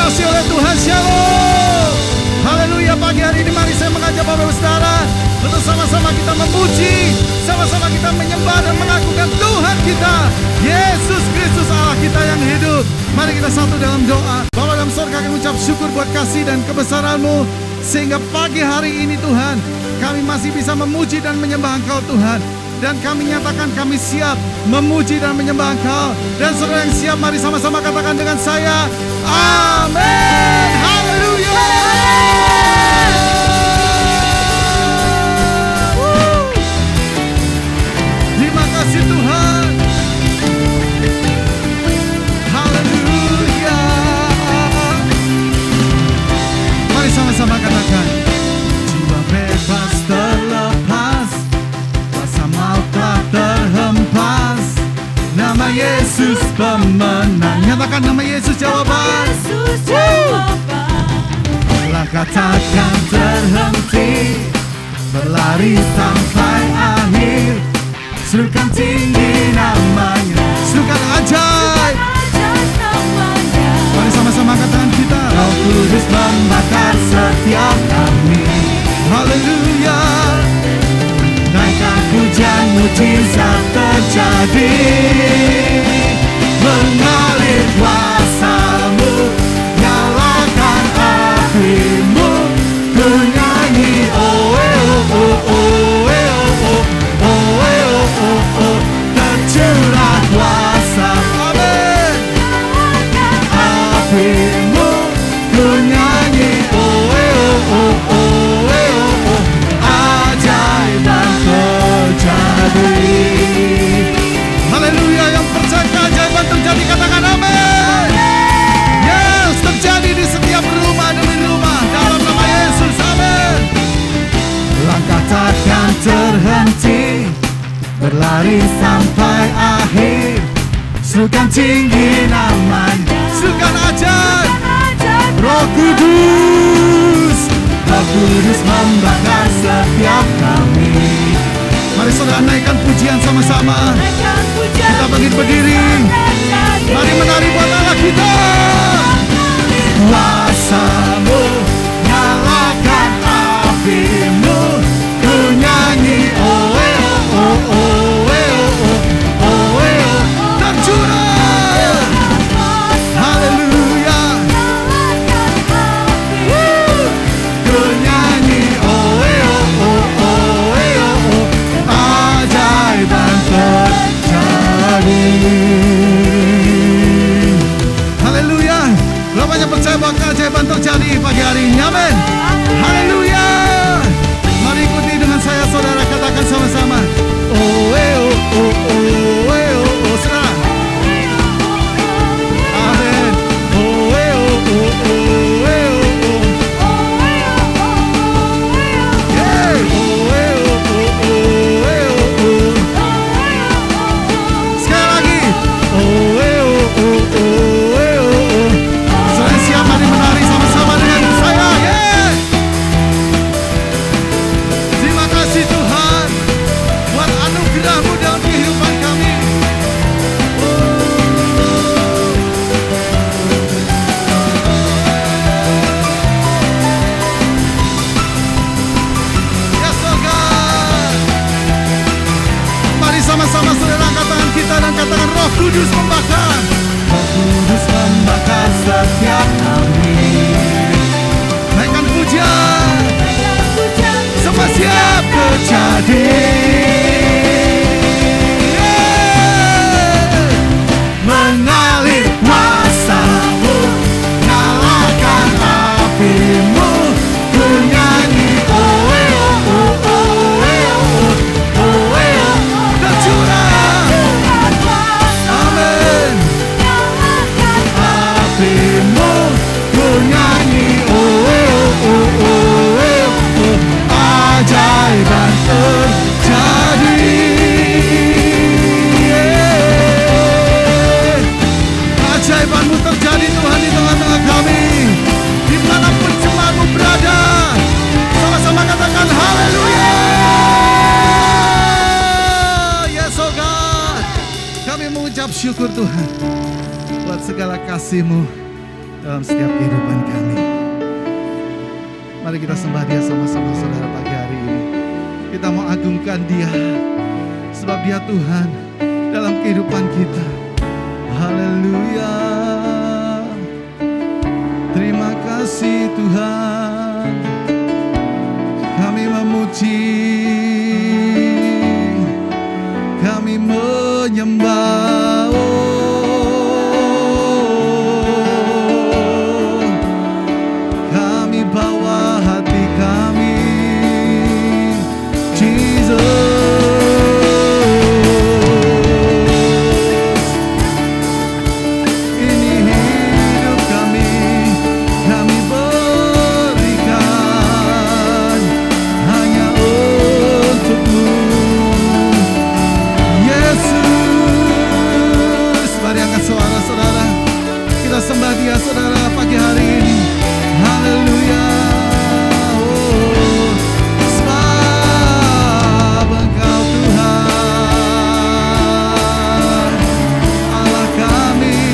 dikasihi oleh Tuhan. Shalom. Haleluya, pagi hari ini mari saya mengajak Bapak Ibu Saudara untuk sama-sama kita memuji, sama-sama kita menyembah dan mengagungkan Tuhan kita, Yesus Kristus Allah kita yang hidup. Mari kita satu dalam doa. Bapa dalam surga, kami ucap syukur buat kasih dan kebesaran-Mu, sehingga pagi hari ini Tuhan, kami masih bisa memuji dan menyembah Engkau Tuhan. Dan kami nyatakan kami siap memuji dan menyembah Engkau. Dan saudara yang siap, mari sama-sama katakan dengan saya, amin. Haleluya. Terima kasih Tuhan. Haleluya. Mari sama-sama katakan, jiwa bebas terlepas, rasa maut telah terhempas, nama Yesus pemenang. Nyatakan nama Yesus jawaban. Langkah takkan terhenti, berlari sampai akhir, serukan tinggi namanya, serukan ajaib. Mari sama-sama katakan kita, Roh Kudus membakar setiap kami. Haleluya. Naikkan pujian, mujizat terjadi, mengalir kuasa-Mu, nyalakan api-Mu, ku nyanyi oh oh oh oh oh oh oh oh, tercurah kuasa, amin, api-Mu, ku nyanyi oh oh oh oh oh, ajaib terjadi. Haleluya, yang percaya keajaiban terjadi katakan amin. Yes, terjadi di setiap rumah demi rumah dalam nama Yesus, amin. Langkah takkan terhenti, berlari sampai akhir, serukan tinggi namanya, serukan ajaib. Roh Kudus, Roh Kudus membakar setiap kami. Mari saudara naikkan pujian sama-sama. Kita berdiri. Mari menari buat Allah kita. Kuasa-Mu, nyalakan api-Mu, ku nyanyi oh oh oh oh oh oh oh, tercurah. Haleluya. Ku nyanyi oh oh oh oh, ajaiban terjadi. Haleluya. Berapa banyak percaya bahwa keajaiban terjadi pagi hari ini, amin. Haleluya. Mari ikuti dengan saya saudara, katakan sama-sama oh oh oh oh oh, saudara, amin. Oh oh oh oh oh, yeah. Oh oh oh oh, sekali lagi oh oh oh oh. Saya siap, mari menari sama-sama dengan saya, yeah. Terima kasih Tuhan buat anugerah-Mu dalam kehidupan kami. Yes, oh God. Mari sama-sama saudara katakan kita dan katakan Roh Kudus membakar. Roh Kudus membakar setiap kami. Naikkan pujian, semua siap terjadi. Mengalir kuasa-Mu, nyalakan api-Mu, ku nyanyi oh oh oh oh oh, tercurah, amin. Api-Mu, ku nyanyi oh oh oh, ajaiban terjadi. Ajaiban-Mu terjadi Tuhan di tengah-tengah kami, dimanapun jemaat-Mu berada. Sama-sama katakan haleluya. Yes oh God, kami mengucap syukur Tuhan buat segala kasih-Mu dalam setiap kehidupan kami. Mari kita sembah Dia sama-sama saudara pagi hari ini. Kita mau agungkan Dia, sebab Dia Tuhan dalam kehidupan kita. Haleluya. Terima kasih Tuhan. Kami memuji, kami menyembah. Kami bawa hati kami, Jesus. Sembah Dia saudara pagi hari ini. Haleluya. Oh, sebab Engkau Tuhan Allah kami,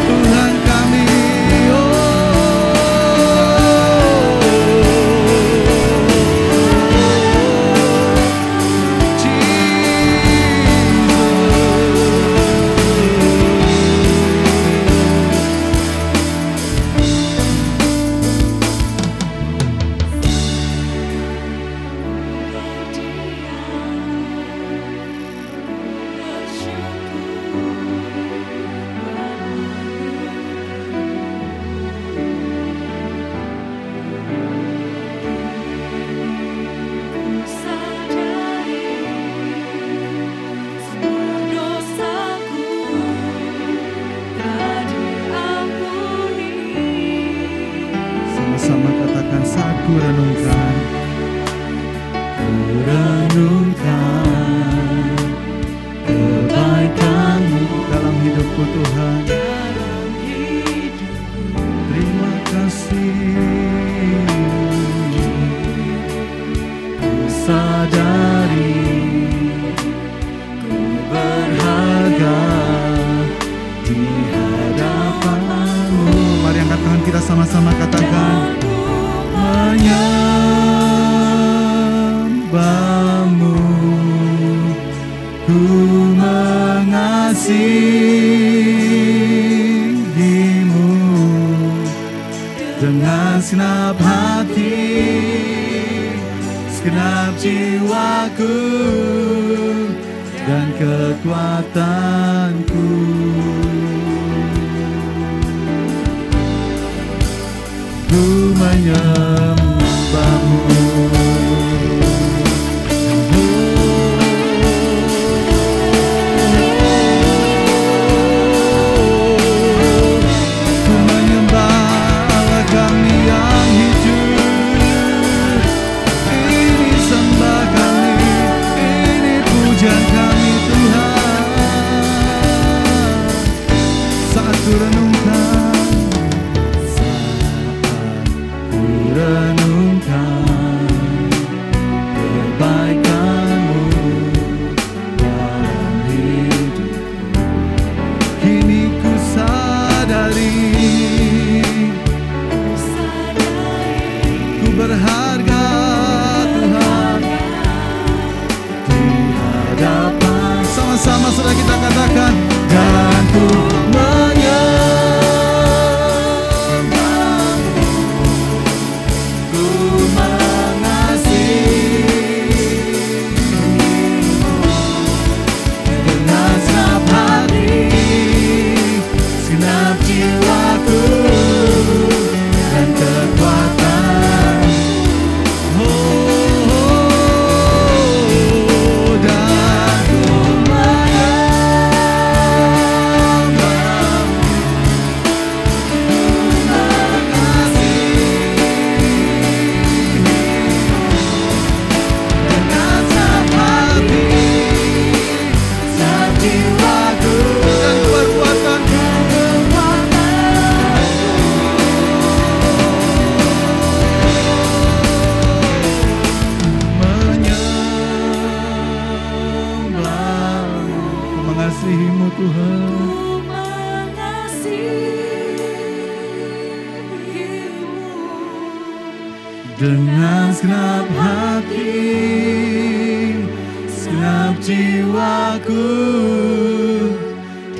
Tuhan kami. Sama katakan saat ku renungkan, kebaikan-Mu dalam hidupku Tuhan. Terima kasih. Ku sadari ku berharga di hadapan-Mu. Mari angkat tangan kita sama-sama katakan, menyembah-Mu, ku mengasihi-Mu dengan segenap hati, segenap jiwaku dan kekuatanku. Ku menyembah-Mu. Ku menyembah Allah kami yang hidup. Ini sembah kami, ini pujian kami Tuhan. Saat ku renungkan, kebaikan-Mu dalam hidupku. Kini ku sadari ku berharga Tuhan di hadapan. Sama-sama sudah kita katakan, dan ku menyembah. dengan segenap hati, segenap jiwaku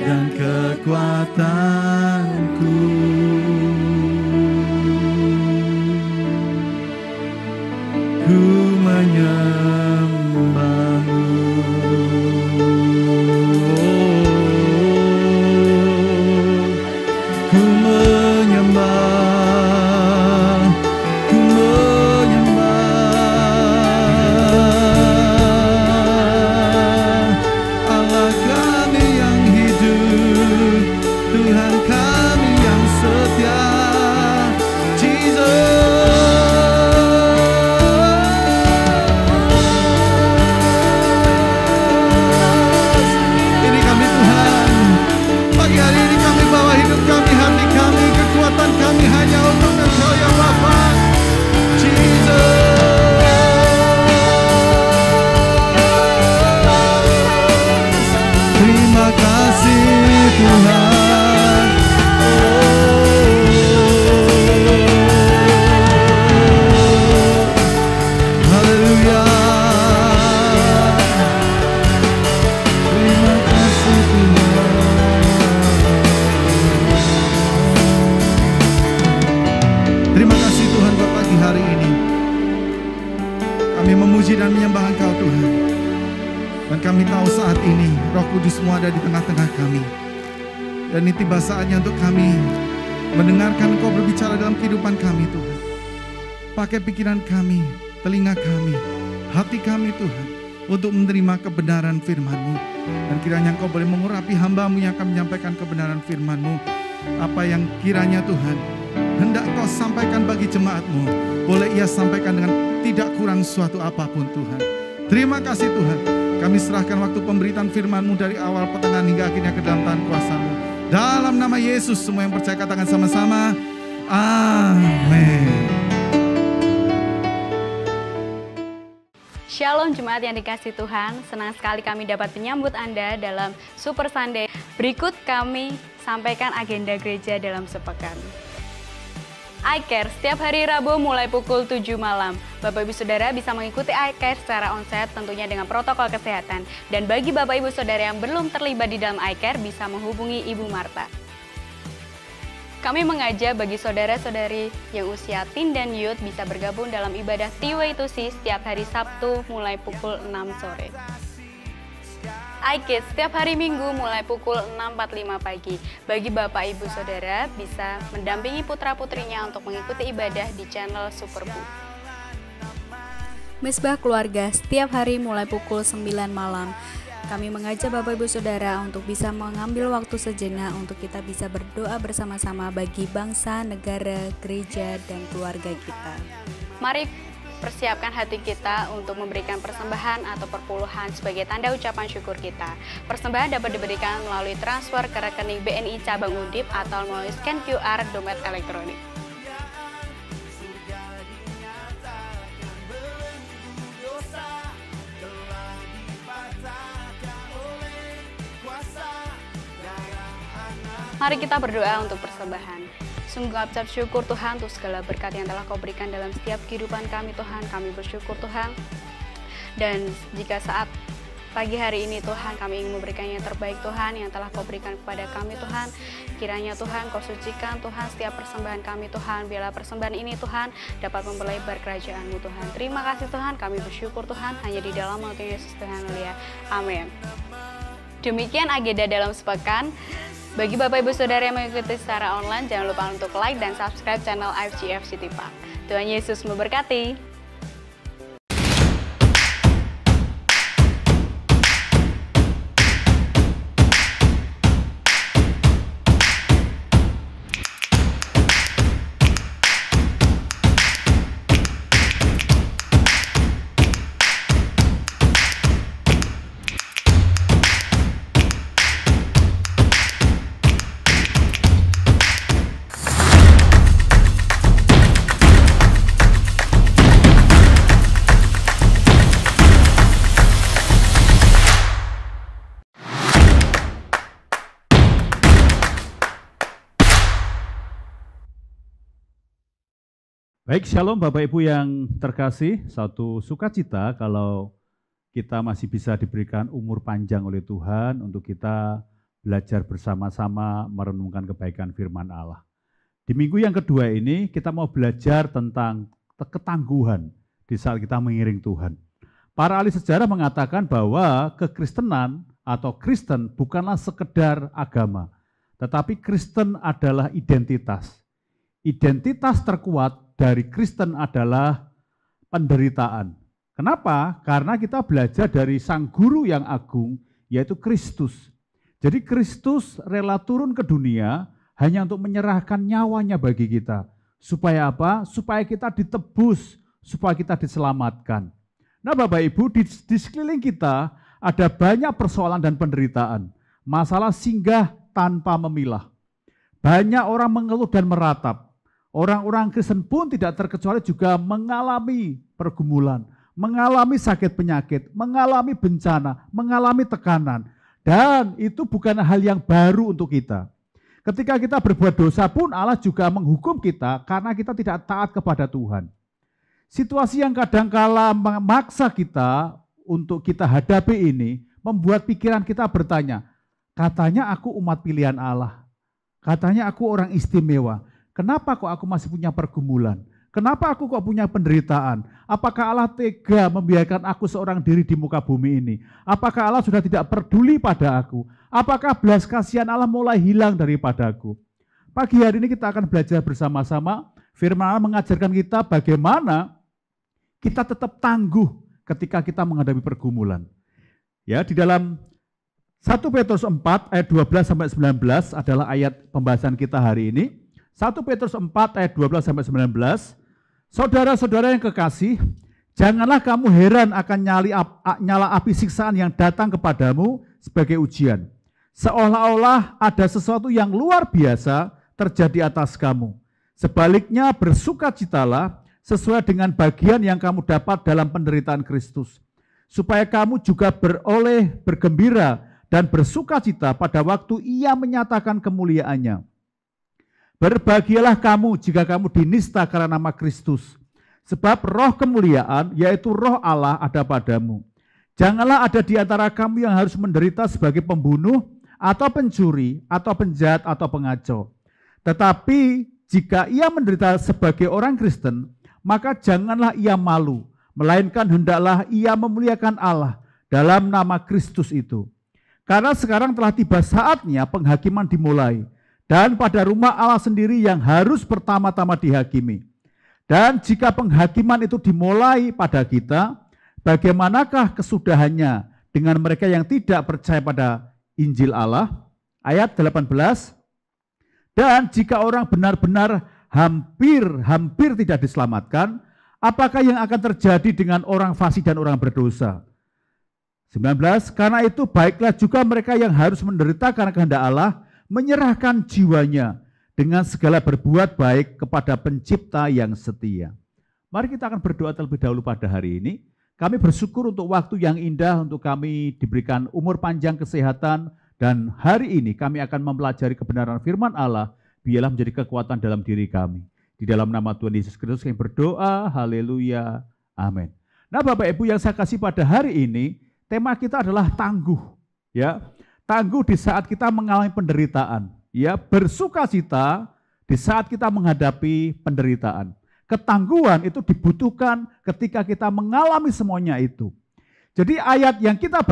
dan kekuatanku. Ku menyembahmu, ku menyembah, ku menyembah Allah kami yang hidup, Tuhan kami yang setia, Jesus. Kami hanya untuk Engkau ya Bapa, Jesus. Terima kasih Tuhan. Haleluya. Terima kasih Tuhan. Terima kasih Tuhan buat pagi hari ini. Kami memuji dan menyembah Engkau Tuhan. Dan kami tahu saat ini Roh Kudus-Mu ada di tengah-tengah kami. Dan ini tiba saatnya untuk kami mendengarkan Engkau berbicara dalam kehidupan kami Tuhan. Pakai pikiran kami, telinga kami, hati kami Tuhan, untuk menerima kebenaran firman-Mu. Dan kiranya Engkau boleh mengurapi hamba-Mu yang akan menyampaikan kebenaran firman-Mu. Apa yang kiranya Tuhan hendak Kau sampaikan bagi jemaat-Mu, boleh ia sampaikan dengan tidak kurang suatu apapun Tuhan. Terima kasih Tuhan. Kami serahkan waktu pemberitaan firman-Mu dari awal, pertengahan hingga akhirnya ke dalam tangan kuasa-Mu. Dalam nama Yesus, semua yang percaya katakan sama-sama, amin. Shalom jemaat yang dikasihi Tuhan, senang sekali kami dapat menyambut Anda dalam Super Sunday. Berikut kami sampaikan agenda gereja dalam sepekan. iCare setiap hari Rabu mulai pukul 7 malam. Bapak Ibu Saudara bisa mengikuti iCare secara onsite tentunya dengan protokol kesehatan. Dan bagi Bapak Ibu Saudara yang belum terlibat di dalam iCare bisa menghubungi Ibu Marta. Kami mengajak bagi saudara-saudari yang usia teen dan youth bisa bergabung dalam ibadah T-Way2C setiap hari Sabtu mulai pukul 6 sore. iKids setiap hari Minggu mulai pukul 6.45 pagi. Bagi Bapak Ibu Saudara bisa mendampingi putra-putrinya untuk mengikuti ibadah di channel Superbu. Misbah Keluarga setiap hari mulai pukul 9 malam. Kami mengajak Bapak Ibu Saudara untuk bisa mengambil waktu sejenak untuk kita bisa berdoa bersama-sama bagi bangsa, negara, gereja, dan keluarga kita. Mari persiapkan hati kita untuk memberikan persembahan atau perpuluhan sebagai tanda ucapan syukur kita. Persembahan dapat diberikan melalui transfer ke rekening BNI Cabang Undip atau melalui scan QR dompet elektronik. Mari kita berdoa untuk persembahan. Sungguh ucap syukur Tuhan untuk segala berkat yang telah Kau berikan dalam setiap kehidupan kami Tuhan. Kami bersyukur Tuhan. Dan jika saat pagi hari ini Tuhan kami ingin memberikan yang terbaik Tuhan yang telah Kau berikan kepada kami Tuhan. Kiranya Tuhan Kau sucikan Tuhan setiap persembahan kami Tuhan. Biarlah persembahan ini Tuhan dapat memperlebar kerajaan-Mu Tuhan. Terima kasih Tuhan, kami bersyukur Tuhan. Hanya di dalam nama Yesus Tuhan Haleluya. Amin. Demikian agenda dalam sepekan. Bagi Bapak Ibu Saudara yang mengikuti secara online, jangan lupa untuk like dan subscribe channel IFGF City Park. Tuhan Yesus memberkati. Baik, shalom Bapak Ibu yang terkasih, satu sukacita kalau kita masih bisa diberikan umur panjang oleh Tuhan untuk kita belajar bersama-sama merenungkan kebaikan firman Allah. Di minggu yang kedua ini kita mau belajar tentang ketangguhan di saat kita mengiring Tuhan. Para ahli sejarah mengatakan bahwa kekristenan atau Kristen bukanlah sekedar agama, tetapi Kristen adalah identitas. Identitas terkuat dari Kristen adalah penderitaan. Kenapa? Karena kita belajar dari sang guru yang agung, yaitu Kristus. Jadi Kristus rela turun ke dunia hanya untuk menyerahkan nyawanya bagi kita. Supaya apa? Supaya kita ditebus, supaya kita diselamatkan. Nah Bapak Ibu, di sekeliling kita ada banyak persoalan dan penderitaan. Masalah singgah tanpa memilah. Banyak orang mengeluh dan meratap. Orang-orang Kristen pun tidak terkecuali juga mengalami pergumulan, mengalami sakit penyakit, mengalami bencana, mengalami tekanan. Dan itu bukan hal yang baru untuk kita. Ketika kita berbuat dosa pun Allah juga menghukum kita karena kita tidak taat kepada Tuhan. Situasi yang kadangkala memaksa kita untuk kita hadapi ini membuat pikiran kita bertanya, katanya aku umat pilihan Allah, katanya aku orang istimewa. Kenapa kok aku masih punya pergumulan? Kenapa aku kok punya penderitaan? Apakah Allah tega membiarkan aku seorang diri di muka bumi ini? Apakah Allah sudah tidak peduli pada aku? Apakah belas kasihan Allah mulai hilang daripadaku? Pagi hari ini kita akan belajar bersama-sama. Firman Allah mengajarkan kita bagaimana kita tetap tangguh ketika kita menghadapi pergumulan. Ya, di dalam 1 Petrus 4 ayat 12 sampai 19 adalah ayat pembahasan kita hari ini. 1 Petrus 4 ayat 12 sampai 19. Saudara-saudara yang kekasih, janganlah kamu heran akan nyala api siksaan yang datang kepadamu sebagai ujian. Seolah-olah ada sesuatu yang luar biasa terjadi atas kamu. Sebaliknya bersukacitalah sesuai dengan bagian yang kamu dapat dalam penderitaan Kristus. Supaya kamu juga beroleh bergembira dan bersukacita pada waktu Ia menyatakan kemuliaannya. Berbahagialah kamu jika kamu dinista karena nama Kristus. Sebab roh kemuliaan, yaitu roh Allah ada padamu. Janganlah ada di antara kamu yang harus menderita sebagai pembunuh, atau pencuri, atau penjahat, atau pengacau. Tetapi jika ia menderita sebagai orang Kristen, maka janganlah ia malu, melainkan hendaklah ia memuliakan Allah dalam nama Kristus itu. Karena sekarang telah tiba saatnya penghakiman dimulai. Dan pada rumah Allah sendiri yang harus pertama-tama dihakimi. Dan jika penghakiman itu dimulai pada kita, bagaimanakah kesudahannya dengan mereka yang tidak percaya pada Injil Allah? Ayat 18. Dan jika orang benar-benar hampir tidak diselamatkan, apakah yang akan terjadi dengan orang fasik dan orang berdosa? 19. Karena itu baiklah juga mereka yang harus menderita karena kehendak Allah, menyerahkan jiwanya dengan segala berbuat baik kepada pencipta yang setia. Mari kita akan berdoa terlebih dahulu pada hari ini. Kami bersyukur untuk waktu yang indah, untuk kami diberikan umur panjang kesehatan, dan hari ini kami akan mempelajari kebenaran firman Allah, biarlah menjadi kekuatan dalam diri kami. Di dalam nama Tuhan Yesus Kristus kami berdoa, haleluya, amin. Nah Bapak Ibu yang saya kasih pada hari ini, tema kita adalah tangguh. Ya. Tangguh di saat kita mengalami penderitaan, ya, bersukacita di saat kita menghadapi penderitaan. Ketangguhan itu dibutuhkan ketika kita mengalami semuanya itu. Jadi ayat yang kita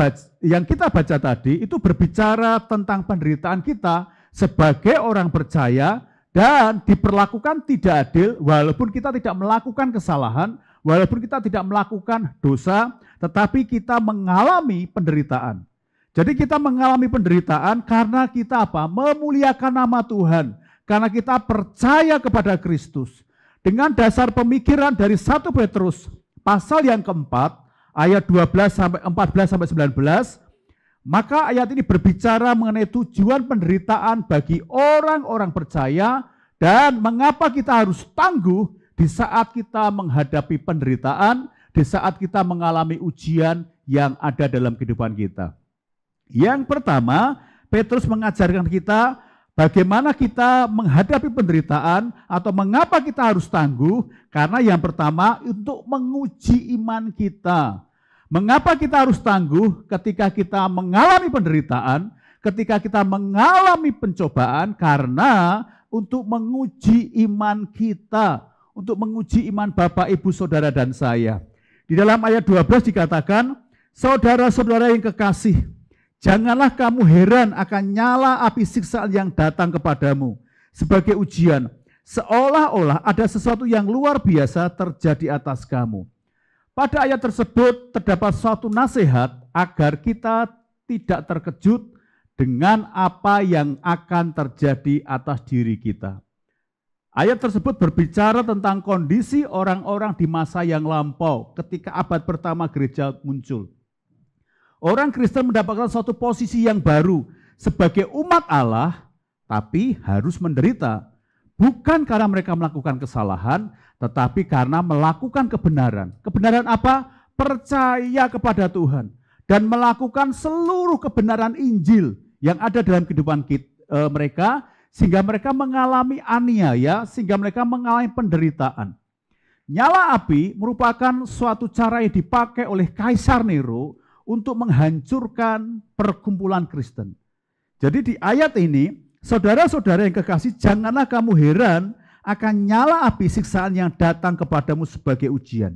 baca tadi itu berbicara tentang penderitaan kita sebagai orang percaya dan diperlakukan tidak adil walaupun kita tidak melakukan kesalahan, walaupun kita tidak melakukan dosa, tetapi kita mengalami penderitaan. Jadi kita mengalami penderitaan karena kita apa? Memuliakan nama Tuhan. Karena kita percaya kepada Kristus. Dengan dasar pemikiran dari 1 Petrus pasal yang keempat, ayat 14 sampai 19, maka ayat ini berbicara mengenai tujuan penderitaan bagi orang-orang percaya dan mengapa kita harus tangguh di saat kita menghadapi penderitaan, di saat kita mengalami ujian yang ada dalam kehidupan kita. Yang pertama, Petrus mengajarkan kita Bagaimana kita menghadapi penderitaan atau mengapa kita harus tangguh? Karena yang pertama untuk menguji iman kita. Mengapa kita harus tangguh ketika kita mengalami penderitaan, ketika kita mengalami pencobaan? Karena untuk menguji iman kita, untuk menguji iman Bapak, Ibu, Saudara, dan saya. Di dalam ayat 12 dikatakan, saudara-saudara yang kekasih, janganlah kamu heran akan nyala api siksaan yang datang kepadamu sebagai ujian, seolah-olah ada sesuatu yang luar biasa terjadi atas kamu. Pada ayat tersebut terdapat suatu nasihat agar kita tidak terkejut dengan apa yang akan terjadi atas diri kita. Ayat tersebut berbicara tentang kondisi orang-orang di masa yang lampau ketika abad pertama gereja muncul. Orang Kristen mendapatkan suatu posisi yang baru sebagai umat Allah, tapi harus menderita. Bukan karena mereka melakukan kesalahan, tetapi karena melakukan kebenaran. Kebenaran apa? Percaya kepada Tuhan dan melakukan seluruh kebenaran Injil yang ada dalam kehidupan mereka, sehingga mereka mengalami aniaya, sehingga mereka mengalami penderitaan. Nyala api merupakan suatu cara yang dipakai oleh Kaisar Nero untuk menghancurkan perkumpulan Kristen. Jadi di ayat ini, saudara-saudara yang kekasih, janganlah kamu heran akan nyala api siksaan yang datang kepadamu sebagai ujian.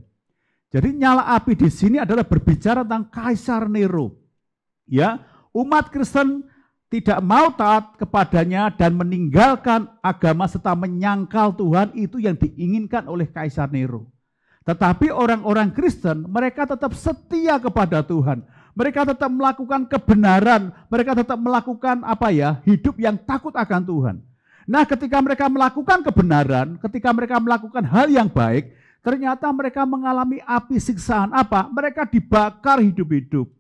Jadi nyala api di sini adalah berbicara tentang Kaisar Nero. Ya, umat Kristen tidak mau taat kepadanya dan meninggalkan agama serta menyangkal Tuhan, itu yang diinginkan oleh Kaisar Nero. Tetapi orang-orang Kristen, mereka tetap setia kepada Tuhan. Mereka tetap melakukan kebenaran, mereka tetap melakukan hidup yang takut akan Tuhan. Nah, ketika mereka melakukan kebenaran, ketika mereka melakukan hal yang baik, ternyata mereka mengalami api siksaan. Apa? Mereka dibakar hidup-hidup.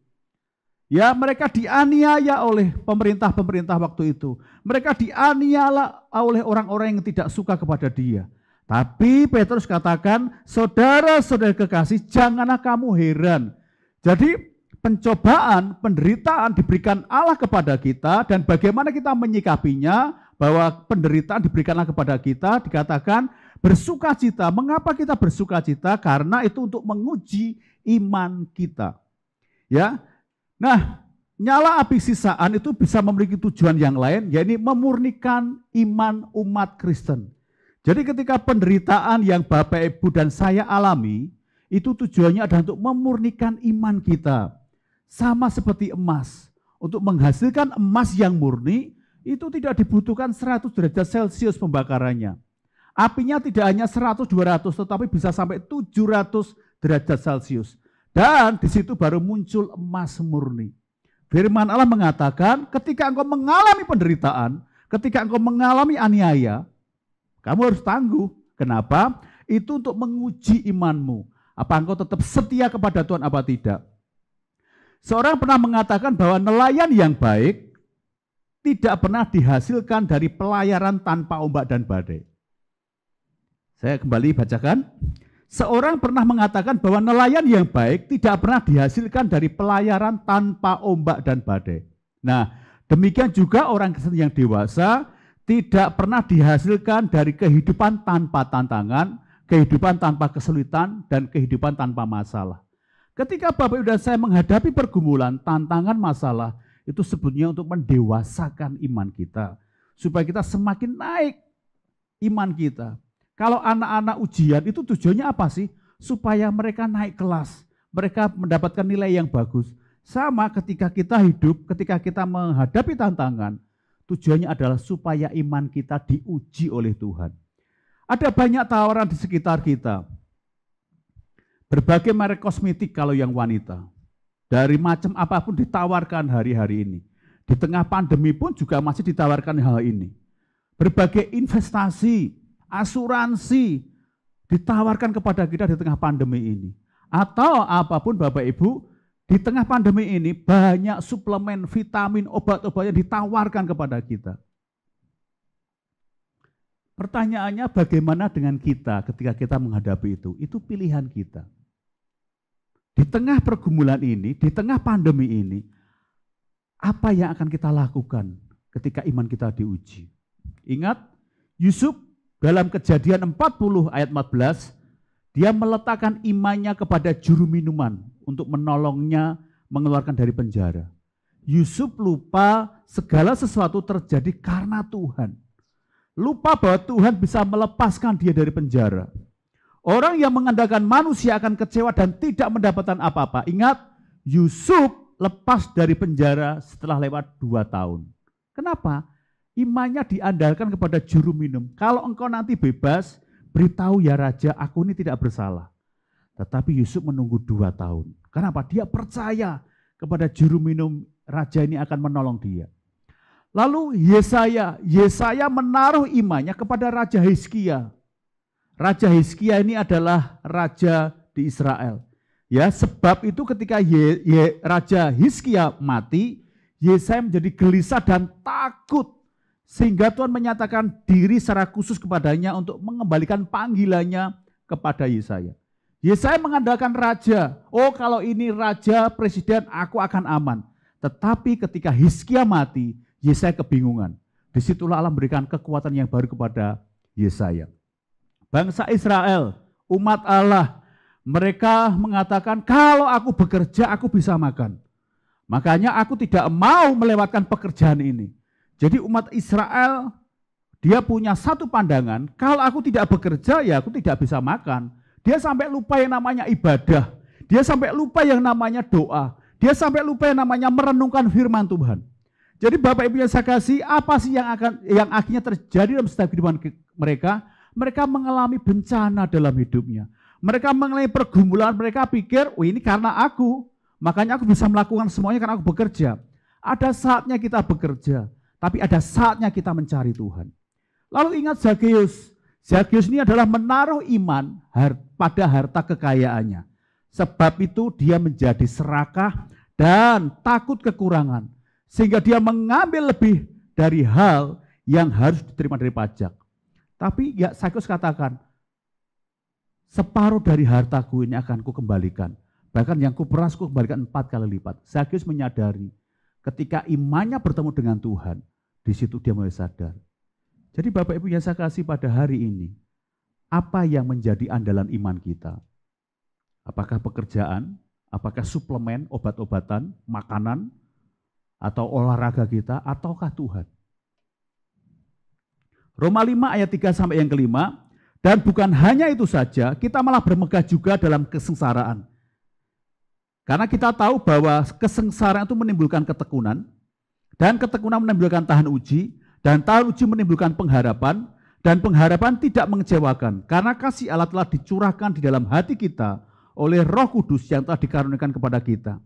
Ya, mereka dianiaya oleh pemerintah-pemerintah waktu itu. Mereka dianiaya oleh orang-orang yang tidak suka kepada dia. Tapi Petrus katakan, saudara-saudara kekasih, janganlah kamu heran. Jadi pencobaan, penderitaan diberikan Allah kepada kita, dan bagaimana kita menyikapinya, bahwa penderitaan diberikanlah kepada kita, dikatakan bersukacita. Mengapa kita bersukacita? Karena itu untuk menguji iman kita. Ya, nah, nyala api siksaan itu bisa memiliki tujuan yang lain, yaitu memurnikan iman umat Kristen. Jadi ketika penderitaan yang Bapak, Ibu, dan saya alami, itu tujuannya adalah untuk memurnikan iman kita. Sama seperti emas. Untuk menghasilkan emas yang murni, itu tidak dibutuhkan 100 derajat Celcius pembakarannya. Apinya tidak hanya 100-200, tetapi bisa sampai 700 derajat Celcius. Dan di situ baru muncul emas murni. Firman Allah mengatakan, ketika engkau mengalami penderitaan, ketika engkau mengalami aniaya, kamu harus tangguh. Kenapa? Itu untuk menguji imanmu. Apa engkau tetap setia kepada Tuhan apa tidak? Seorang pernah mengatakan bahwa nelayan yang baik tidak pernah dihasilkan dari pelayaran tanpa ombak dan badai. Saya kembali bacakan. Seorang pernah mengatakan bahwa nelayan yang baik tidak pernah dihasilkan dari pelayaran tanpa ombak dan badai. Nah, demikian juga orang Kristen yang dewasa tidak pernah dihasilkan dari kehidupan tanpa tantangan, kehidupan tanpa kesulitan, dan kehidupan tanpa masalah. Ketika Bapak Ibu dan saya menghadapi pergumulan, tantangan, masalah, itu sebetulnya untuk mendewasakan iman kita. Supaya kita semakin naik iman kita. Kalau anak-anak ujian itu tujuannya apa sih? Supaya mereka naik kelas, mereka mendapatkan nilai yang bagus. Sama ketika kita hidup, ketika kita menghadapi tantangan, tujuannya adalah supaya iman kita diuji oleh Tuhan. Ada banyak tawaran di sekitar kita. Berbagai merek kosmetik kalau yang wanita. Dari macam apapun ditawarkan hari-hari ini. Di tengah pandemi pun juga masih ditawarkan hal ini. Berbagai investasi, asuransi ditawarkan kepada kita di tengah pandemi ini. Atau apapun Bapak Ibu, di tengah pandemi ini banyak suplemen, vitamin, obat-obat yang ditawarkan kepada kita. Pertanyaannya bagaimana dengan kita ketika kita menghadapi itu? Itu pilihan kita. Di tengah pergumulan ini, di tengah pandemi ini, apa yang akan kita lakukan? ketika iman kita diuji. Ingat, Yusuf dalam Kejadian 40 ayat 14, dia meletakkan imannya kepada juru minuman untuk menolongnya mengeluarkan dari penjara. Yusuf lupa segala sesuatu terjadi karena Tuhan. Lupa bahwa Tuhan bisa melepaskan dia dari penjara. Orang yang mengandalkan manusia akan kecewa dan tidak mendapatkan apa-apa. Ingat, Yusuf lepas dari penjara setelah lewat 2 tahun. Kenapa? Imannya diandalkan kepada juru minum. Kalau engkau nanti bebas, beritahu ya raja, aku ini tidak bersalah. Tetapi Yusuf menunggu 2 tahun. Kenapa? Dia percaya kepada juru minum raja ini akan menolong dia. Lalu Yesaya menaruh imannya kepada Raja Hizkia. Raja Hizkia ini adalah raja di Israel. Ya, sebab itu ketika Raja Hizkia mati, Yesaya menjadi gelisah dan takut. Sehingga Tuhan menyatakan diri secara khusus kepadanya untuk mengembalikan panggilannya kepada Yesaya. Yesaya mengandalkan raja. Oh, kalau ini raja, presiden, aku akan aman. Tetapi ketika Hizkia mati, Yesaya kebingungan. Disitulah Allah memberikan kekuatan yang baru kepada Yesaya. Bangsa Israel, umat Allah, mereka mengatakan kalau aku bekerja, aku bisa makan. Makanya aku tidak mau melewatkan pekerjaan ini. Jadi umat Israel, dia punya satu pandangan, kalau aku tidak bekerja ya aku tidak bisa makan. Dia sampai lupa yang namanya ibadah. Dia sampai lupa yang namanya doa. Dia sampai lupa yang namanya merenungkan firman Tuhan. Jadi Bapak Ibu yang saya kasih, apa sih yang akhirnya terjadi dalam setiap kehidupan mereka? Mereka mengalami bencana dalam hidupnya. Mereka mengalami pergumulan, mereka pikir, oh ini karena aku, makanya aku bisa melakukan semuanya karena aku bekerja. Ada saatnya kita bekerja. Tapi ada saatnya kita mencari Tuhan. Lalu ingat Zakeus. Zakeus ini adalah menaruh iman pada harta kekayaannya. Sebab itu dia menjadi serakah dan takut kekurangan. Sehingga dia mengambil lebih dari hal yang harus diterima dari pajak. Tapi ya Zakeus katakan, separuh dari hartaku ini akan kukembalikan. Bahkan yang kuperas kukembalikan 4 kali lipat. Zakeus menyadari ketika imannya bertemu dengan Tuhan, di situ dia mulai sadar. Jadi Bapak Ibu yang saya kasih pada hari ini, apa yang menjadi andalan iman kita? Apakah pekerjaan? Apakah suplemen, obat-obatan, makanan, atau olahraga kita, ataukah Tuhan? Roma 5 ayat 3 sampai yang kelima, dan bukan hanya itu saja, kita malah bermegah juga dalam kesengsaraan. Karena kita tahu bahwa kesengsaraan itu menimbulkan ketekunan, dan ketekunan menimbulkan tahan uji, dan tahan uji menimbulkan pengharapan, dan pengharapan tidak mengecewakan, karena kasih Allah telah dicurahkan di dalam hati kita oleh Roh Kudus yang telah dikaruniakan kepada kita.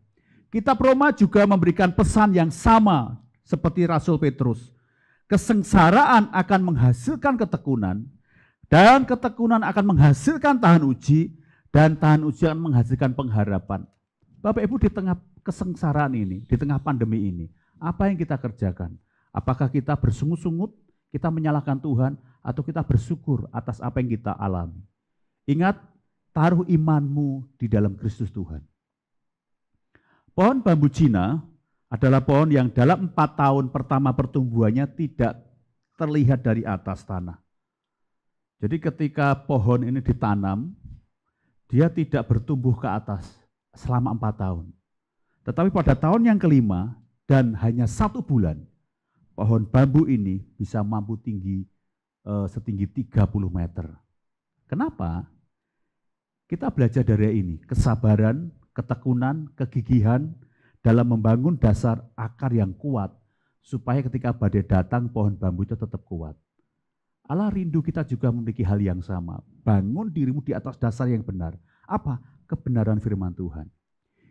Kitab Roma juga memberikan pesan yang sama seperti Rasul Petrus. Kesengsaraan akan menghasilkan ketekunan, dan ketekunan akan menghasilkan tahan uji, dan tahan uji akan menghasilkan pengharapan. Bapak Ibu, di tengah kesengsaraan ini, di tengah pandemi ini, apa yang kita kerjakan? Apakah kita bersungut-sungut, kita menyalahkan Tuhan, atau kita bersyukur atas apa yang kita alami? Ingat, taruh imanmu di dalam Kristus Tuhan. Pohon bambu Cina adalah pohon yang dalam 4 tahun pertama pertumbuhannya tidak terlihat dari atas tanah. Jadi ketika pohon ini ditanam, dia tidak bertumbuh ke atas selama 4 tahun. Tetapi pada tahun yang kelima, dan hanya 1 bulan, pohon bambu ini bisa mampu setinggi 30 meter. Kenapa? Kita belajar dari ini, kesabaran, ketekunan, kegigihan dalam membangun dasar akar yang kuat, supaya ketika badai datang, pohon bambu itu tetap kuat. Allah rindu kita juga memiliki hal yang sama, bangun dirimu di atas dasar yang benar. Apa? Kebenaran firman Tuhan.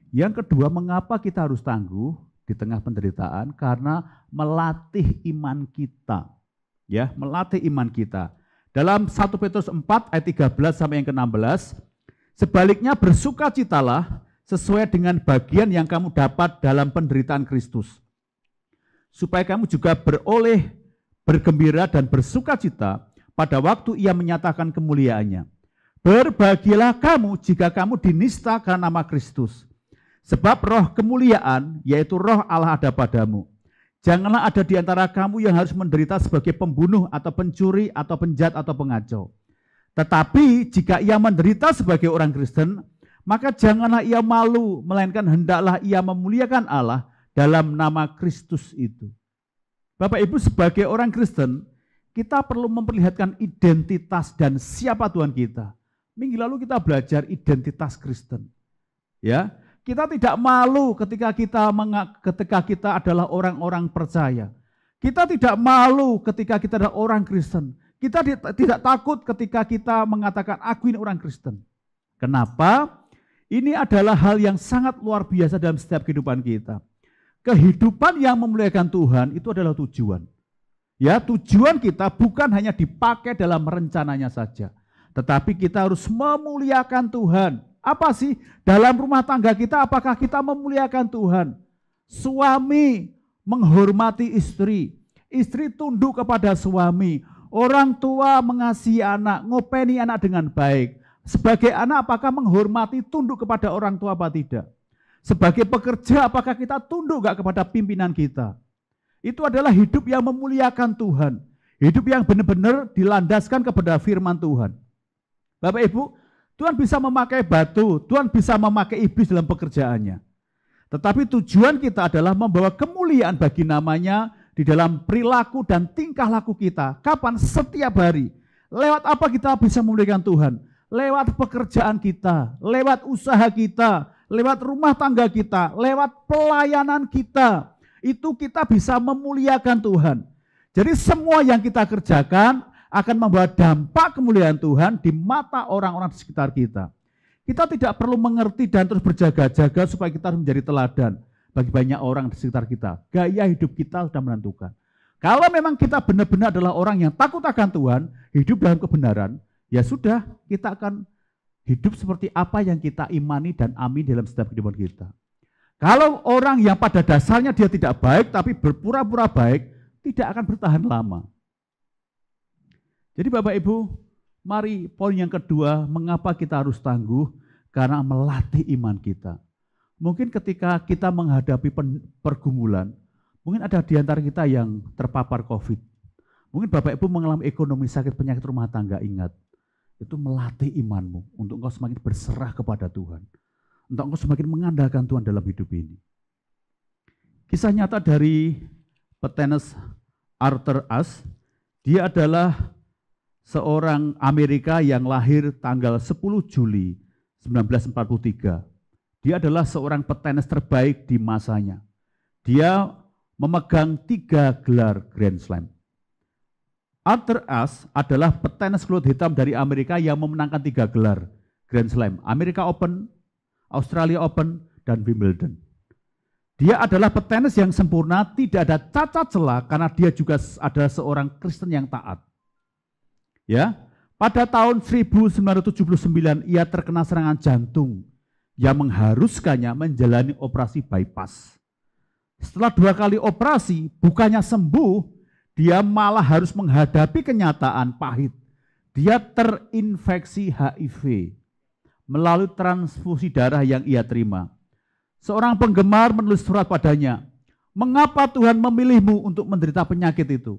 Yang kedua, mengapa kita harus tangguh di tengah penderitaan? Karena melatih iman kita. Ya, melatih iman kita. Dalam 1 Petrus 4 ayat 13 sampai yang ke-16, sebaliknya bersukacitalah sesuai dengan bagian yang kamu dapat dalam penderitaan Kristus, supaya kamu juga beroleh bergembira dan bersukacita pada waktu Ia menyatakan kemuliaannya. Berbahagialah kamu jika kamu dinista karena nama Kristus, sebab roh kemuliaan, yaitu roh Allah ada padamu. Janganlah ada di antara kamu yang harus menderita sebagai pembunuh atau pencuri atau penjahat atau pengacau. Tetapi jika ia menderita sebagai orang Kristen, maka janganlah ia malu, melainkan hendaklah ia memuliakan Allah dalam nama Kristus itu. Bapak Ibu, sebagai orang Kristen, kita perlu memperlihatkan identitas dan siapa Tuhan kita. Minggu lalu kita belajar identitas Kristen. Ya, kita tidak malu ketika kita adalah orang-orang percaya. Kita tidak malu ketika kita adalah orang Kristen. Kita tidak takut ketika kita mengatakan aku ini orang Kristen. Kenapa? Ini adalah hal yang sangat luar biasa dalam setiap kehidupan kita. Kehidupan yang memuliakan Tuhan itu adalah tujuan. Ya, tujuan kita bukan hanya dipakai dalam rencananya saja, tetapi kita harus memuliakan Tuhan. Apa sih dalam rumah tangga kita? Apakah kita memuliakan Tuhan? Suami menghormati istri, istri tunduk kepada suami, orang tua mengasihi anak, ngopeni anak dengan baik. Sebagai anak, apakah menghormati, tunduk kepada orang tua apa tidak? Sebagai pekerja, apakah kita tunduk enggak kepada pimpinan kita? Itu adalah hidup yang memuliakan Tuhan. Hidup yang benar-benar dilandaskan kepada firman Tuhan. Bapak Ibu, Tuhan bisa memakai batu, Tuhan bisa memakai iblis dalam pekerjaannya. Tetapi tujuan kita adalah membawa kemuliaan bagi namanya di dalam perilaku dan tingkah laku kita. Kapan? Setiap hari. Lewat apa kita bisa memuliakan Tuhan? Lewat pekerjaan kita, lewat usaha kita, lewat rumah tangga kita, lewat pelayanan kita. Itu kita bisa memuliakan Tuhan. Jadi semua yang kita kerjakan akan membawa dampak kemuliaan Tuhan di mata orang-orang di sekitar kita. Kita tidak perlu mengerti dan terus berjaga-jaga supaya kita menjadi teladan bagi banyak orang di sekitar kita. Gaya hidup kita sudah menentukan. Kalau memang kita benar-benar adalah orang yang takut akan Tuhan, hidup dalam kebenaran, ya sudah, kita akan hidup seperti apa yang kita imani dan amini dalam setiap kehidupan kita. Kalau orang yang pada dasarnya dia tidak baik, tapi berpura-pura baik, tidak akan bertahan lama. Jadi Bapak Ibu, mari poin yang kedua, mengapa kita harus tangguh? Karena melatih iman kita. Mungkin ketika kita menghadapi pergumulan, mungkin ada di antara kita yang terpapar COVID. Mungkin Bapak Ibu mengalami ekonomi, sakit, penyakit rumah tangga, ingat. Itu melatih imanmu untuk engkau semakin berserah kepada Tuhan. Untuk engkau semakin mengandalkan Tuhan dalam hidup ini. Kisah nyata dari petenis Arthur Ashe, dia adalah seorang Amerika yang lahir tanggal 10 Juli 1943. Dia adalah seorang petenis terbaik di masanya. Dia memegang 3 gelar Grand Slam. Arthur Ashe adalah petenis kulit hitam dari Amerika yang memenangkan 3 gelar Grand Slam. Amerika Open, Australia Open, dan Wimbledon. Dia adalah petenis yang sempurna, tidak ada cacat celah karena dia juga adalah seorang Kristen yang taat. Ya, pada tahun 1979 ia terkena serangan jantung yang mengharuskannya menjalani operasi bypass. Setelah 2 kali operasi, bukannya sembuh, dia malah harus menghadapi kenyataan pahit. Dia terinfeksi HIV melalui transfusi darah yang ia terima. Seorang penggemar menulis surat padanya, "Mengapa Tuhan memilihmu untuk menderita penyakit itu?"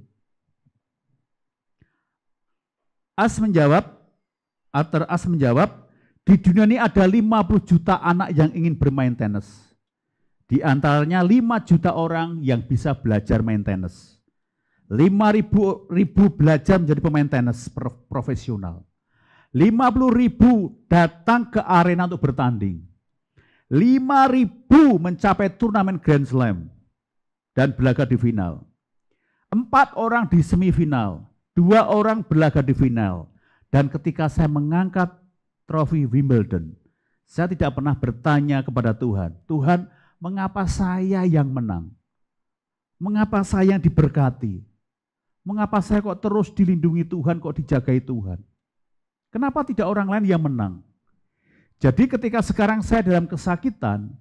Arthur Ashe menjawab, "Di dunia ini ada 50 juta anak yang ingin bermain tenis. Di antaranya 5 juta orang yang bisa belajar main tenis. 5.000 belajar menjadi pemain tenis profesional. 50.000 datang ke arena untuk bertanding. 5.000 mencapai turnamen Grand Slam dan berlaga di final. 4 orang di semifinal, 2 orang berlaga di final. Dan ketika saya mengangkat trofi Wimbledon, saya tidak pernah bertanya kepada Tuhan, Tuhan, mengapa saya yang menang? Mengapa saya yang diberkati? Mengapa saya kok terus dilindungi Tuhan, kok dijagai Tuhan? Kenapa tidak orang lain yang menang? Jadi ketika sekarang saya dalam kesakitan,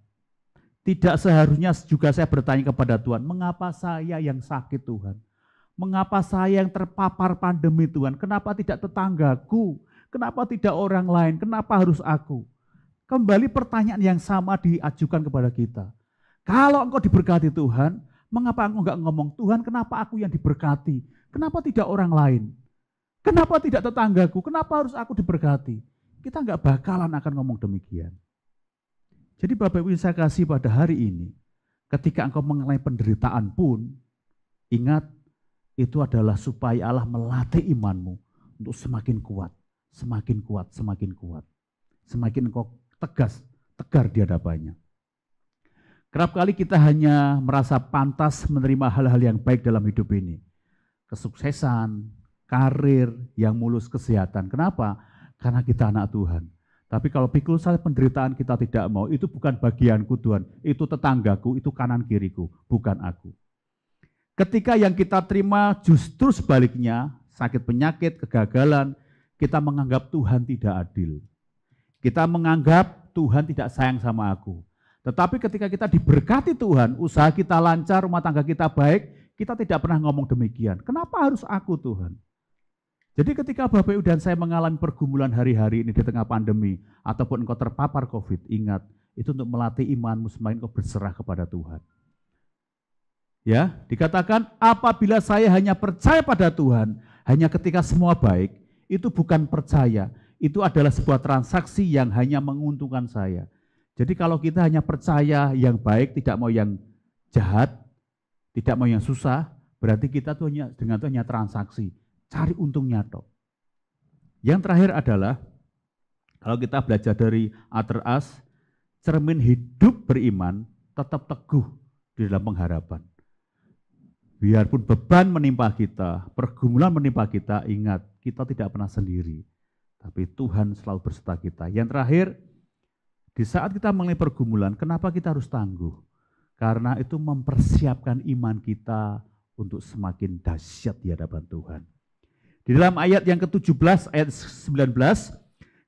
tidak seharusnya juga saya bertanya kepada Tuhan, mengapa saya yang sakit Tuhan? Mengapa saya yang terpapar pandemi Tuhan? Kenapa tidak tetanggaku? Kenapa tidak orang lain? Kenapa harus aku? Kembali pertanyaan yang sama diajukan kepada kita. Kalau engkau diberkati Tuhan, Mengapa aku enggak ngomong, Tuhan kenapa aku yang diberkati? Kenapa tidak orang lain? Kenapa tidak tetanggaku? Kenapa harus aku diberkati? Kita enggak bakalan akan ngomong demikian. Jadi Bapak Ibu saya kasih pada hari ini, ketika engkau mengalami penderitaan pun, ingat itu adalah supaya Allah melatih imanmu untuk semakin kuat, semakin kuat, semakin kuat. Semakin engkau tegar di hadapannya. Kerap kali kita hanya merasa pantas menerima hal-hal yang baik dalam hidup ini. Kesuksesan, karir, yang mulus, kesehatan. Kenapa? Karena kita anak Tuhan. Tapi kalau pikul saya penderitaan kita tidak mau, itu bukan bagianku Tuhan, itu tetanggaku, itu kanan kiriku, bukan aku. Ketika yang kita terima justru sebaliknya, sakit penyakit, kegagalan, kita menganggap Tuhan tidak adil. Kita menganggap Tuhan tidak sayang sama aku. Tetapi ketika kita diberkati Tuhan, usaha kita lancar, rumah tangga kita baik, kita tidak pernah ngomong demikian. Kenapa harus aku Tuhan? Jadi ketika Bapak Ibu dan saya mengalami pergumulan hari-hari ini di tengah pandemi, ataupun engkau terpapar COVID, ingat, itu untuk melatih imanmu semakin engkau berserah kepada Tuhan. Ya, dikatakan apabila saya hanya percaya pada Tuhan, hanya ketika semua baik, itu bukan percaya, itu adalah sebuah transaksi yang hanya menguntungkan saya. Jadi kalau kita hanya percaya yang baik, tidak mau yang jahat, tidak mau yang susah, berarti kita tuh hanya transaksi. Cari untungnya toh. Yang terakhir adalah, kalau kita belajar dari Arthur Ashe, cermin hidup beriman tetap teguh di dalam pengharapan. Biarpun beban menimpa kita, pergumulan menimpa kita, ingat, kita tidak pernah sendiri. Tapi Tuhan selalu berserta kita. Yang terakhir, di saat kita mengalami pergumulan, kenapa kita harus tangguh? Karena itu mempersiapkan iman kita untuk semakin dahsyat di hadapan Tuhan. Di dalam ayat yang ke-17, ayat 19,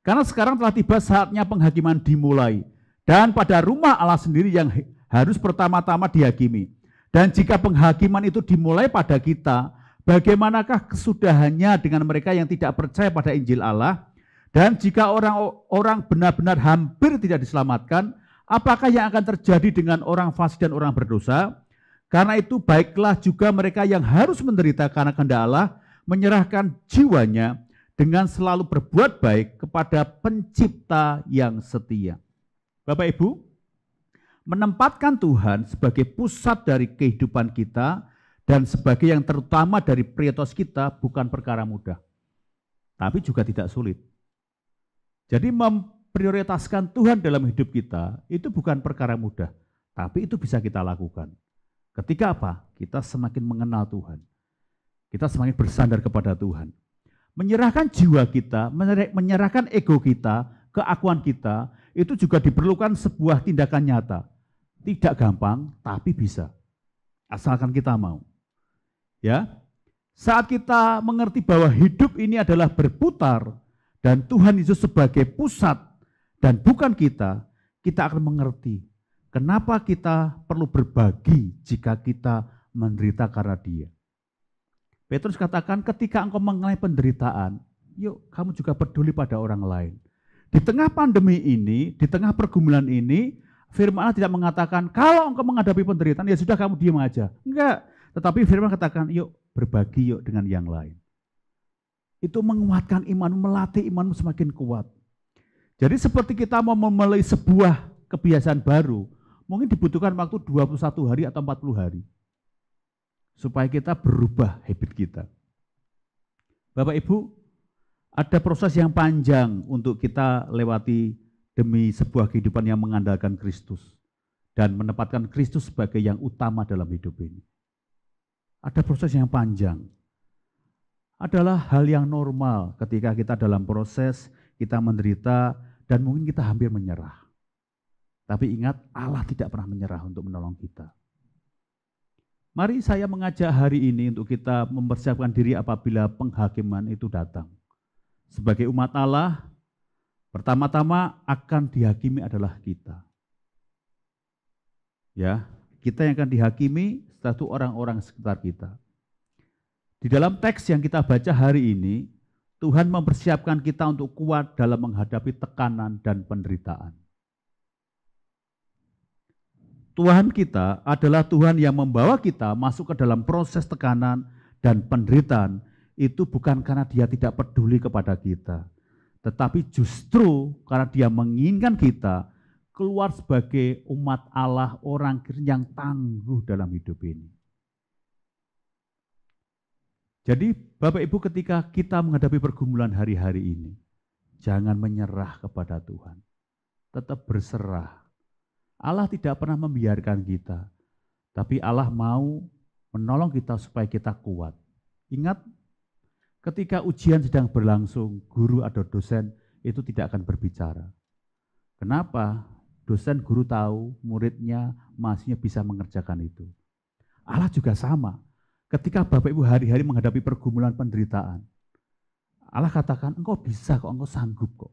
karena sekarang telah tiba saatnya penghakiman dimulai, dan pada rumah Allah sendiri yang harus pertama-tama dihakimi. Dan jika penghakiman itu dimulai pada kita, bagaimanakah kesudahannya dengan mereka yang tidak percaya pada Injil Allah? Dan jika orang-orang benar-benar hampir tidak diselamatkan, apakah yang akan terjadi dengan orang fasik dan orang berdosa? Karena itu baiklah juga mereka yang harus menderita karena kehendak Allah, menyerahkan jiwanya dengan selalu berbuat baik kepada Pencipta yang setia. Bapak Ibu, menempatkan Tuhan sebagai pusat dari kehidupan kita dan sebagai yang terutama dari prioritas kita bukan perkara mudah, tapi juga tidak sulit. Jadi memprioritaskan Tuhan dalam hidup kita itu bukan perkara mudah, tapi itu bisa kita lakukan. Ketika apa? Kita semakin mengenal Tuhan. Kita semakin bersandar kepada Tuhan. Menyerahkan jiwa kita, menyerahkan ego kita, keakuan kita, itu juga diperlukan sebuah tindakan nyata. Tidak gampang, tapi bisa. Asalkan kita mau. Ya, saat kita mengerti bahwa hidup ini adalah berputar, dan Tuhan Yesus sebagai pusat, dan bukan kita, kita akan mengerti kenapa kita perlu berbagi jika kita menderita karena Dia. Petrus katakan ketika engkau mengalami penderitaan, yuk kamu juga peduli pada orang lain. Di tengah pandemi ini, di tengah pergumulan ini, firman Allah tidak mengatakan kalau engkau menghadapi penderitaan, ya sudah kamu diam aja. Enggak, tetapi firman katakan yuk berbagi yuk dengan yang lain. Itu menguatkan imanmu, melatih imanmu semakin kuat. Jadi seperti kita mau memulai sebuah kebiasaan baru, mungkin dibutuhkan waktu 21 hari atau 40 hari. Supaya kita berubah habit kita. Bapak Ibu, ada proses yang panjang untuk kita lewati demi sebuah kehidupan yang mengandalkan Kristus dan menempatkan Kristus sebagai yang utama dalam hidup ini. Ada proses yang panjang. Adalah hal yang normal ketika kita dalam proses, kita menderita dan mungkin kita hampir menyerah. Tapi ingat, Allah tidak pernah menyerah untuk menolong kita. Mari saya mengajak hari ini untuk kita mempersiapkan diri apabila penghakiman itu datang. Sebagai umat Allah, pertama-tama akan dihakimi adalah kita. Ya, kita yang akan dihakimi setelah itu orang-orang sekitar kita. Di dalam teks yang kita baca hari ini, Tuhan mempersiapkan kita untuk kuat dalam menghadapi tekanan dan penderitaan. Tuhan kita adalah Tuhan yang membawa kita masuk ke dalam proses tekanan dan penderitaan. Itu bukan karena dia tidak peduli kepada kita, tetapi justru karena dia menginginkan kita keluar sebagai umat Allah, orang Kristen yang tangguh dalam hidup ini. Jadi Bapak Ibu, ketika kita menghadapi pergumulan hari-hari ini, jangan menyerah kepada Tuhan. Tetap berserah. Allah tidak pernah membiarkan kita, tapi Allah mau menolong kita supaya kita kuat. Ingat, ketika ujian sedang berlangsung, guru atau dosen itu tidak akan berbicara. Kenapa? Dosen, guru tahu muridnya, mahasiswanya bisa mengerjakan itu. Allah juga sama. Ketika Bapak Ibu hari-hari menghadapi pergumulan penderitaan, Allah katakan, engkau bisa kok, engkau sanggup kok.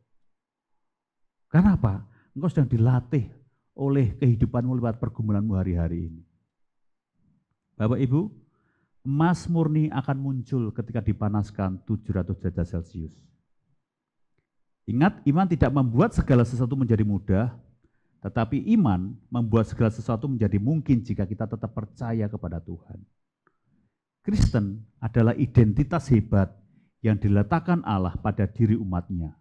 Kenapa? Engkau sedang dilatih oleh kehidupanmu lewat pergumulanmu hari-hari ini. Bapak Ibu, emas murni akan muncul ketika dipanaskan 700 derajat Celcius. Ingat, iman tidak membuat segala sesuatu menjadi mudah, tetapi iman membuat segala sesuatu menjadi mungkin jika kita tetap percaya kepada Tuhan. Kristen adalah identitas hebat yang diletakkan Allah pada diri umatnya.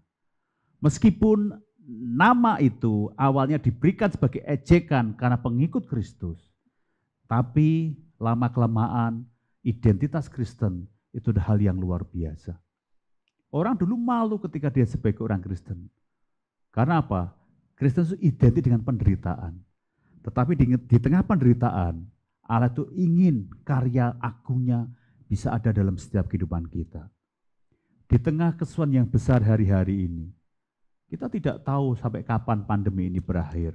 Meskipun nama itu awalnya diberikan sebagai ejekan karena pengikut Kristus, tapi lama-kelamaan identitas Kristen itu adalah hal yang luar biasa. Orang dulu malu ketika dia sebagai orang Kristen. Karena apa? Kristen itu identik dengan penderitaan. Tetapi di tengah penderitaan, Allah itu ingin karya agungnya bisa ada dalam setiap kehidupan kita. Di tengah kesulitan yang besar hari-hari ini, kita tidak tahu sampai kapan pandemi ini berakhir.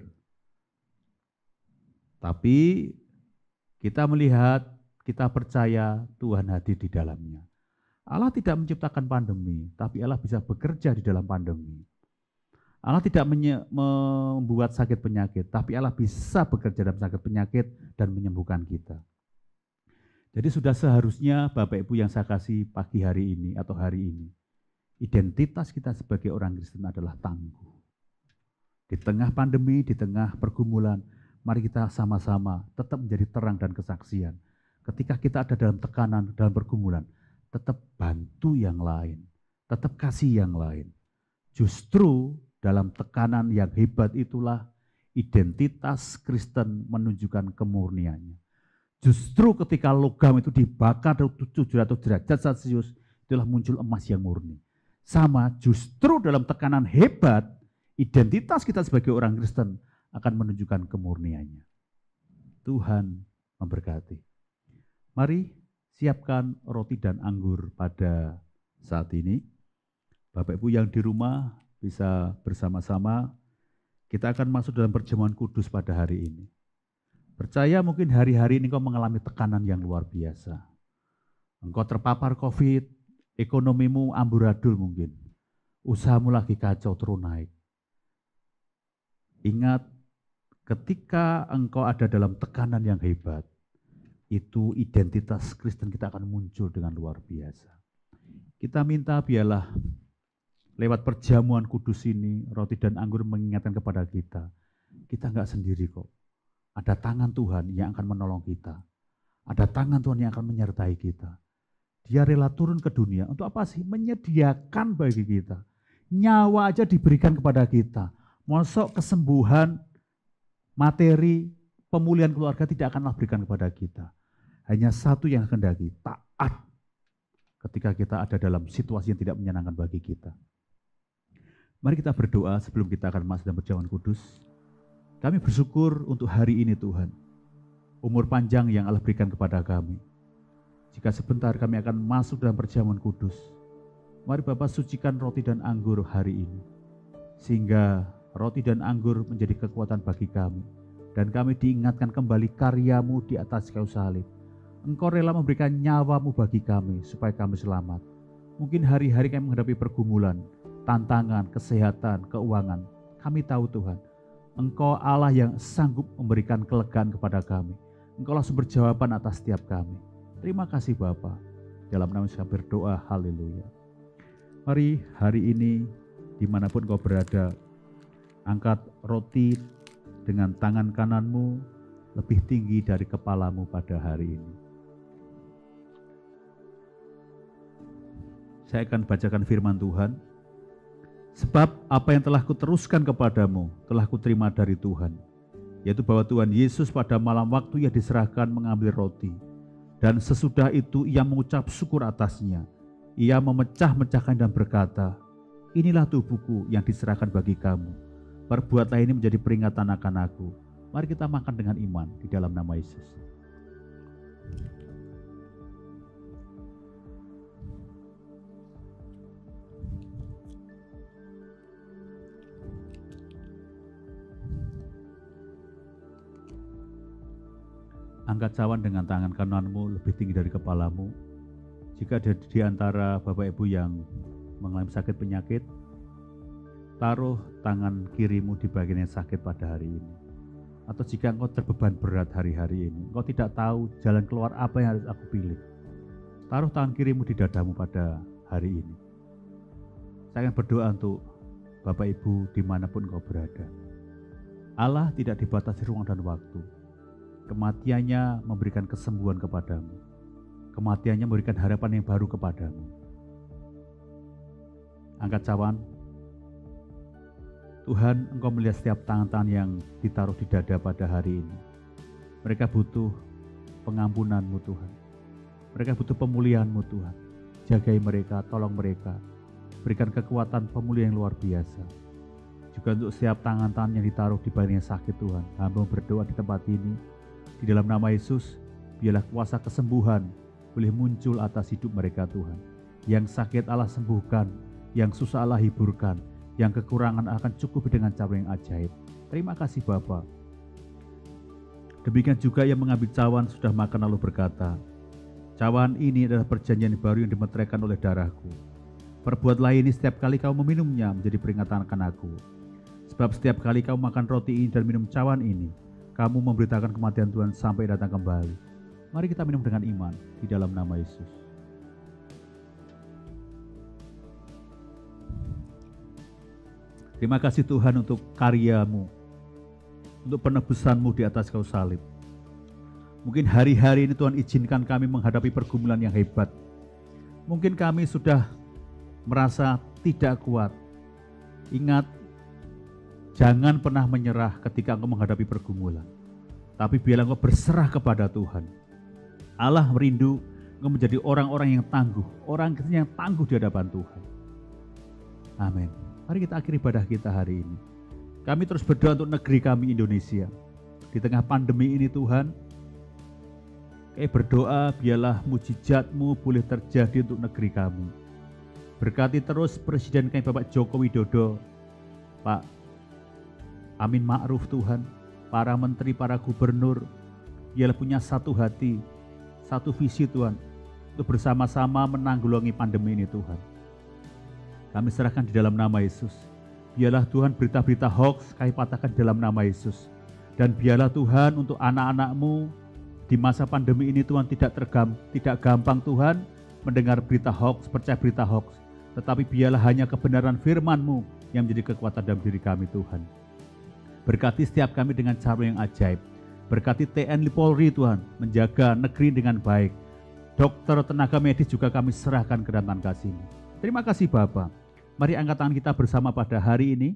Tapi kita melihat, kita percaya Tuhan hadir di dalamnya. Allah tidak menciptakan pandemi, tapi Allah bisa bekerja di dalam pandemi. Allah tidak membuat sakit penyakit, tapi Allah bisa bekerja dalam sakit penyakit dan menyembuhkan kita. Jadi sudah seharusnya Bapak Ibu yang saya kasih pagi hari ini atau hari ini, identitas kita sebagai orang Kristen adalah tangguh. Di tengah pandemi, di tengah pergumulan, mari kita sama-sama tetap menjadi terang dan kesaksian. Ketika kita ada dalam tekanan, dalam pergumulan, tetap bantu yang lain, tetap kasih yang lain. Justru dalam tekanan yang hebat itulah identitas Kristen menunjukkan kemurniannya. Justru ketika logam itu dibakar 700 derajat Celcius, itulah muncul emas yang murni. Sama, justru dalam tekanan hebat, identitas kita sebagai orang Kristen akan menunjukkan kemurniannya. Tuhan memberkati. Mari siapkan roti dan anggur pada saat ini. Bapak Ibu yang di rumah bisa bersama-sama, kita akan masuk dalam perjamuan kudus pada hari ini. Percaya mungkin hari-hari ini kau mengalami tekanan yang luar biasa. Engkau terpapar COVID, ekonomimu amburadul mungkin. Usahamu lagi kacau terus naik. Ingat, ketika engkau ada dalam tekanan yang hebat, itu identitas Kristen kita akan muncul dengan luar biasa. Kita minta biarlah lewat perjamuan kudus ini, roti dan anggur mengingatkan kepada kita enggak sendiri kok. Ada tangan Tuhan yang akan menolong kita. Ada tangan Tuhan yang akan menyertai kita. Dia rela turun ke dunia untuk apa sih? Menyediakan bagi kita. Nyawa aja diberikan kepada kita. Mosok kesembuhan, materi, pemulihan keluarga tidak akan Allah berikan kepada kita. Hanya satu yang kehendaki, taat ketika kita ada dalam situasi yang tidak menyenangkan bagi kita. Mari kita berdoa sebelum kita akan masuk dalam perjamuan kudus. Kami bersyukur untuk hari ini Tuhan. Umur panjang yang Allah berikan kepada kami. Jika sebentar kami akan masuk dalam perjamuan kudus, mari Bapak sucikan roti dan anggur hari ini. Sehingga roti dan anggur menjadi kekuatan bagi kami. Dan kami diingatkan kembali karya-Mu di atas kayu salib. Engkau rela memberikan nyawa-Mu bagi kami supaya kami selamat. Mungkin hari-hari kami menghadapi pergumulan, tantangan, kesehatan, keuangan. Kami tahu Tuhan, Engkau Allah yang sanggup memberikan kelegaan kepada kami. Engkaulah sumber jawaban atas setiap kami. Terima kasih Bapa. Dalam nama Yesus kami berdoa, haleluya. Mari hari ini dimanapun kau berada, angkat roti dengan tangan kananmu lebih tinggi dari kepalamu pada hari ini. Saya akan bacakan firman Tuhan. Sebab apa yang telah kuteruskan kepadamu telah kuterima dari Tuhan, yaitu bahwa Tuhan Yesus pada malam waktu ia diserahkan mengambil roti, dan sesudah itu ia mengucap syukur atasnya. Ia memecah-mecahkan dan berkata, inilah tubuhku yang diserahkan bagi kamu. Perbuatlah ini menjadi peringatan akan aku. Mari kita makan dengan iman di dalam nama Yesus. Angkat cawan dengan tangan kananmu lebih tinggi dari kepalamu. Jika ada di antara Bapak Ibu yang mengalami sakit penyakit, taruh tangan kirimu di bagian yang sakit pada hari ini. Atau jika engkau terbeban berat hari-hari ini, engkau tidak tahu jalan keluar apa yang harus aku pilih, taruh tangan kirimu di dadamu pada hari ini. Saya akan berdoa untuk Bapak Ibu dimanapun engkau berada. Allah tidak dibatasi ruang dan waktu. Kematiannya memberikan kesembuhan kepadamu. Kematiannya memberikan harapan yang baru kepadamu. Angkat cawan. Tuhan, Engkau melihat setiap tangan-tangan yang ditaruh di dada pada hari ini. Mereka butuh pengampunan-Mu Tuhan. Mereka butuh pemulihan-Mu Tuhan. Jagai mereka, tolong mereka. Berikan kekuatan pemulihan yang luar biasa. Juga untuk setiap tangan-tangan yang ditaruh di bagian yang sakit Tuhan. Hamba berdoa di tempat ini. Di dalam nama Yesus, biarlah kuasa kesembuhan boleh muncul atas hidup mereka Tuhan. Yang sakit Allah sembuhkan, yang susah Allah hiburkan, yang kekurangan akan cukup dengan cara yang ajaib. Terima kasih Bapa. Demikian juga yang mengambil cawan sudah makan lalu berkata, cawan ini adalah perjanjian baru yang dimeteraikan oleh darahku. Perbuatlah ini setiap kali kau meminumnya menjadi peringatan akan aku. Sebab setiap kali kau makan roti ini dan minum cawan ini, kamu memberitakan kematian Tuhan sampai datang kembali. Mari kita minum dengan iman di dalam nama Yesus. Terima kasih Tuhan untuk karya-Mu, untuk penebusan-Mu di atas kayu salib. Mungkin hari-hari ini Tuhan izinkan kami menghadapi pergumulan yang hebat. Mungkin kami sudah merasa tidak kuat. Ingat, jangan pernah menyerah ketika engkau menghadapi pergumulan. Tapi biarlah engkau berserah kepada Tuhan. Allah merindu engkau menjadi orang-orang yang tangguh, orang yang tangguh di hadapan Tuhan. Amin. Mari kita akhiri ibadah kita hari ini. Kami terus berdoa untuk negeri kami Indonesia. Di tengah pandemi ini Tuhan, kami berdoa biarlah mujizat-Mu boleh terjadi untuk negeri kami. Berkati terus Presiden kami Bapak Joko Widodo, Pak Amin Ma'ruf Tuhan, para menteri, para gubernur, biarlah punya satu hati, satu visi Tuhan, untuk bersama-sama menanggulangi pandemi ini Tuhan. Kami serahkan di dalam nama Yesus. Biarlah Tuhan berita-berita hoax kami patahkan di dalam nama Yesus. Dan biarlah Tuhan untuk anak-anak-Mu di masa pandemi ini Tuhan tidak gampang Tuhan mendengar berita hoax, percaya berita hoax. Tetapi biarlah hanya kebenaran firman-Mu yang menjadi kekuatan dalam diri kami Tuhan. Berkati setiap kami dengan cara yang ajaib. Berkati TNI Polri Tuhan, menjaga negeri dengan baik. Dokter, tenaga medis juga kami serahkan ke dalam tangan kasih-Mu. Terima kasih Bapa. Mari angkat tangan kita bersama pada hari ini.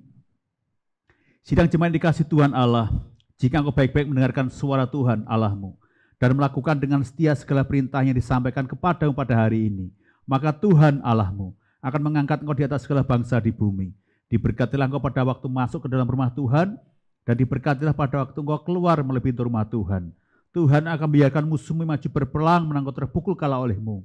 Sidang jemaat dikasih Tuhan Allah, jika engkau baik-baik mendengarkan suara Tuhan Allahmu dan melakukan dengan setia segala perintah yang disampaikan kepadamu pada hari ini, maka Tuhan Allahmu akan mengangkat engkau di atas segala bangsa di bumi. Diberkatilah engkau pada waktu masuk ke dalam rumah Tuhan, dan diberkatilah pada waktu engkau keluar melalui pintu rumah Tuhan. Tuhan akan membiarkan musuhmu maju berperang, menang kau terpukul kalah olehmu.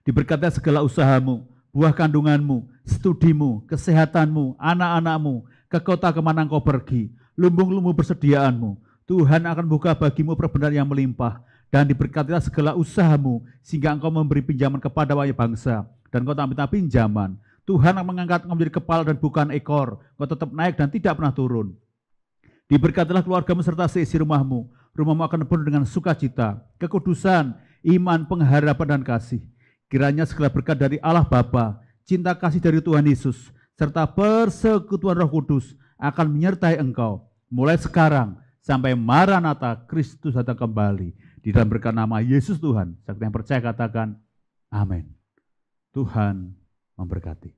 Diberkatilah segala usahamu, buah kandunganmu, studimu, kesehatanmu, anak-anakmu, ke kota kemana engkau pergi, lumbung-lumbung persediaanmu. Tuhan akan buka bagimu perbenaran yang melimpah, dan diberkatilah segala usahamu, sehingga engkau memberi pinjaman kepada banyak bangsa, dan engkau tak minta pinjaman. Tuhan akan mengangkat engkau menjadi kepala dan bukan ekor, engkau tetap naik dan tidak pernah turun. Diberkatilah keluargamu serta seisi rumahmu. Rumahmu akan penuh dengan sukacita, kekudusan, iman, pengharapan, dan kasih. Kiranya segala berkat dari Allah Bapa, cinta kasih dari Tuhan Yesus, serta persekutuan Roh Kudus akan menyertai engkau mulai sekarang sampai Maranatha, Kristus datang kembali. Di dalam berkat nama Yesus Tuhan, saat yang percaya katakan amin. Tuhan memberkati.